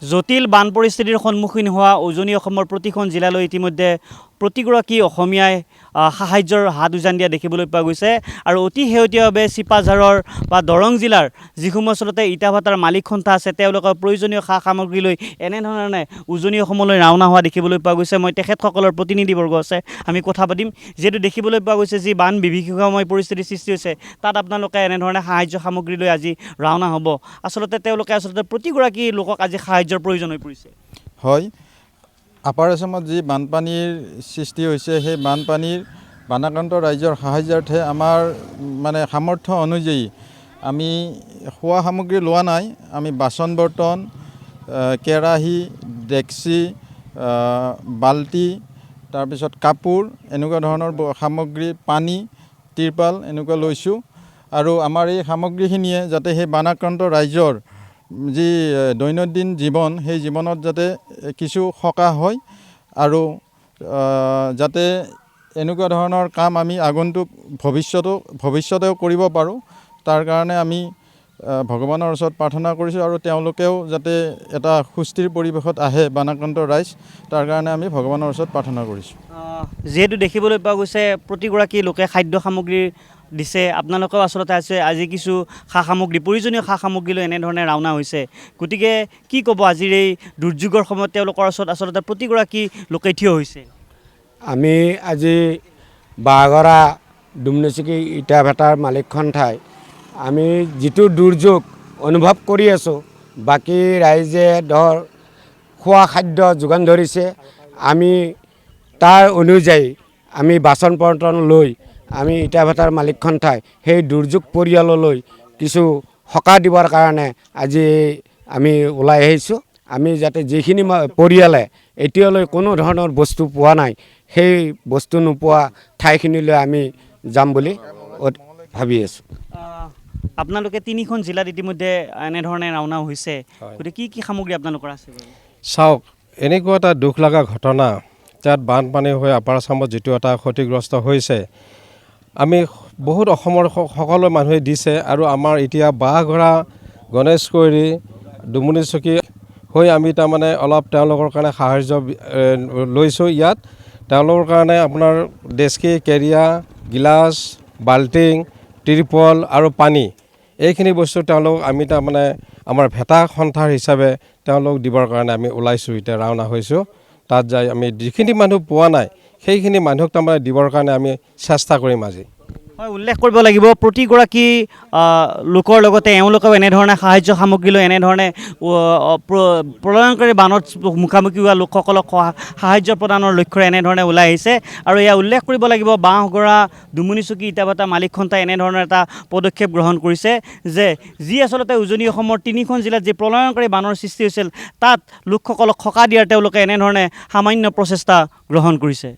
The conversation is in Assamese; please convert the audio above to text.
জটিল বান পৰিস্থিতিৰ সন্মুখীন হোৱা উজনি অসমৰ প্ৰতিখন জিলালৈ ইতিমধ্যে প্ৰতিগৰাকী অসমীয়াই সাহায্যৰ হাত উজান দিয়া দেখিবলৈ পোৱা গৈছে আৰু অতি শেহতীয়াভাৱে চিপাঝাৰৰ বা দৰং জিলাৰ যিসমূহ আচলতে ইটা ভাটাৰ মালিক সন্থা আছে তেওঁলোকৰ প্ৰয়োজনীয় সা সামগ্ৰী লৈ এনেধৰণে উজনি অসমলৈ ৰাওনা হোৱা দেখিবলৈ পোৱা গৈছে। মই তেখেতসকলৰ প্ৰতিনিধিবৰ্গ আছে, আমি কথা পাতিম। যিহেতু দেখিবলৈ পোৱা গৈছে যি বান বিভীষিকাময় পৰিস্থিতিৰ সৃষ্টি হৈছে তাত আপোনালোকে এনেধৰণে সাহায্য সামগ্ৰী লৈ আজি ৰাওনা হ'ব। তেওঁলোকে প্ৰতিগৰাকী লোকক আজি সাহায্যৰ প্ৰয়োজন হৈ পৰিছে। হয়, আপাৰ আসামত যি বানপানীৰ সৃষ্টি হৈছে সেই বানাক্ৰান্ত ৰাইজৰ সাহায্যাৰ্থে আমাৰ সামৰ্থ্য অনুযায়ী আমি খোৱা সামগ্ৰী লোৱা নাই। আমি বাচন বৰ্তন, কেৰাহী, ডেক্সি, বাল্টি, তাৰপিছত কাপোৰ, এনেকুৱা ধৰণৰ সামগ্ৰী, পানী, তিৰপাল এনেকুৱা লৈছোঁ। আৰু আমাৰ এই সামগ্ৰীখিনিয়ে যাতে সেই বানাক্ৰান্ত ৰাইজৰ যি দৈনন্দিন জীৱন সেই জীৱনত যাতে কিছু সকাহ হয় আৰু যাতে এনেকুৱা ধৰণৰ কাম আমি আগন্তুক ভৱিষ্যতেও কৰিব পাৰোঁ, তাৰ কাৰণে আমি ভগৱানৰ ওচৰত প্ৰাৰ্থনা কৰিছোঁ আৰু তেওঁলোকেও যাতে এটা সুস্থিৰ পৰিৱেশত আহে বানাক্ৰান্ত ৰাইজ, তাৰ কাৰণে আমি ভগৱানৰ ওচৰত প্ৰাৰ্থনা কৰিছোঁ। যিহেতু দেখিবলৈ পোৱা গৈছে প্ৰতিগৰাকী লোকে খাদ্য সামগ্ৰী দিছে, আপোনালোকেও আচলতে আছে আজি কিছু প্ৰয়োজনীয় সা সামগ্ৰী লৈ এনেধৰণে ৰাওনা হৈছে। গতিকে কি ক'ব আজিৰ এই দুৰ্যোগৰ সময়ত তেওঁলোকৰ ওচৰত আচলতে প্ৰতিগৰাকী লোকে থিয় হৈছে? আমি আজি বাগৰা ডুমনিচুকী ইটা ভাটাৰ মালিক সন্থাই আমি যিটো দুৰ্যোগ অনুভৱ কৰি আছোঁ, বাকী ৰাইজে খোৱা খাদ্য যোগান ধৰিছে। আমি তাৰ অনুযায়ী আমি বাচন বৰ্তন লৈ আমি ইটা ভাটাৰ মালিক সন্থাই সেই দুৰ্যোগ পৰিয়াললৈ কিছু সকাহ দিবৰ কাৰণে আজি আমি ওলাই আহিছোঁ। আমি যাতে যিখিনি পৰিয়ালে এতিয়ালৈ কোনো ধৰণৰ বস্তু পোৱা নাই, সেই বস্তু নোপোৱা ঠাইখিনিলৈ আমি যাম বুলি ভাবি আছোঁ। আপোনালোকে 3খন জিলাত ইতিমধ্যে এনেধৰণে ৰাওনা হৈছে, গতিকে কি সামগ্ৰী আপোনালোকৰ আছে? চাওক, এনেকুৱা এটা দুখ লগা ঘটনা তাত বানপানী হৈ আপাৰ আসামত যিটো এটা ক্ষতিগ্ৰস্ত হৈছে, আমি বহুত অসমৰ সকলো মানুহে দিছে আৰু আমাৰ এতিয়া বাগৰা, গণেশগুৰি, ডুমনিচুকী হৈ আমি অলপ তেওঁলোকৰ কাৰণে সাহাৰ্য লৈছোঁ। ইয়াত তেওঁলোকৰ কাৰণে আপোনাৰ ডেস্কি, কেৰিয়া, গিলাচ, বাল্টিং, তিৰপল আৰু পানী, এইখিনি বস্তু তেওঁলোকক আমি আমাৰ ভেটা সন্থাৰ হিচাপে তেওঁলোকক দিবৰ কাৰণে আমি ওলাইছোঁ, এতিয়া ৰাওনা হৈছোঁ। তাত যাই আমি যিখিনি মানুহ পোৱা নাই সেইখিনি মানুহক দিবৰ কাৰণে আমি চেষ্টা কৰিম আজি। হয়, উল্লেখ কৰিব লাগিব প্ৰতিগৰাকী লোকৰ লগতে এওঁলোকেও এনেধৰণে সাহায্য সামগ্ৰী লৈ এনেধৰণে প্ৰলয়ংকাৰী বানত মুখামুখি হোৱা লোকসকলক সাহায্য প্ৰদানৰ লক্ষ্যৰে এনেধৰণে ওলাই আহিছে। আৰু এয়া উল্লেখ কৰিব লাগিব বাঁহগৰা ডুমনিচুকী ইটা ভাটা মালিক সন্থাই এনেধৰণৰ এটা পদক্ষেপ গ্ৰহণ কৰিছে যে যি আচলতে উজনি অসমৰ 3খন জিলাত যি প্ৰলয়ংকাৰী বানৰ সৃষ্টি হৈছিল তাত লোকসকলক সকাহ দিয়াৰ তেওঁলোকে এনেধৰণে সামান্য প্ৰচেষ্টা গ্ৰহণ কৰিছে।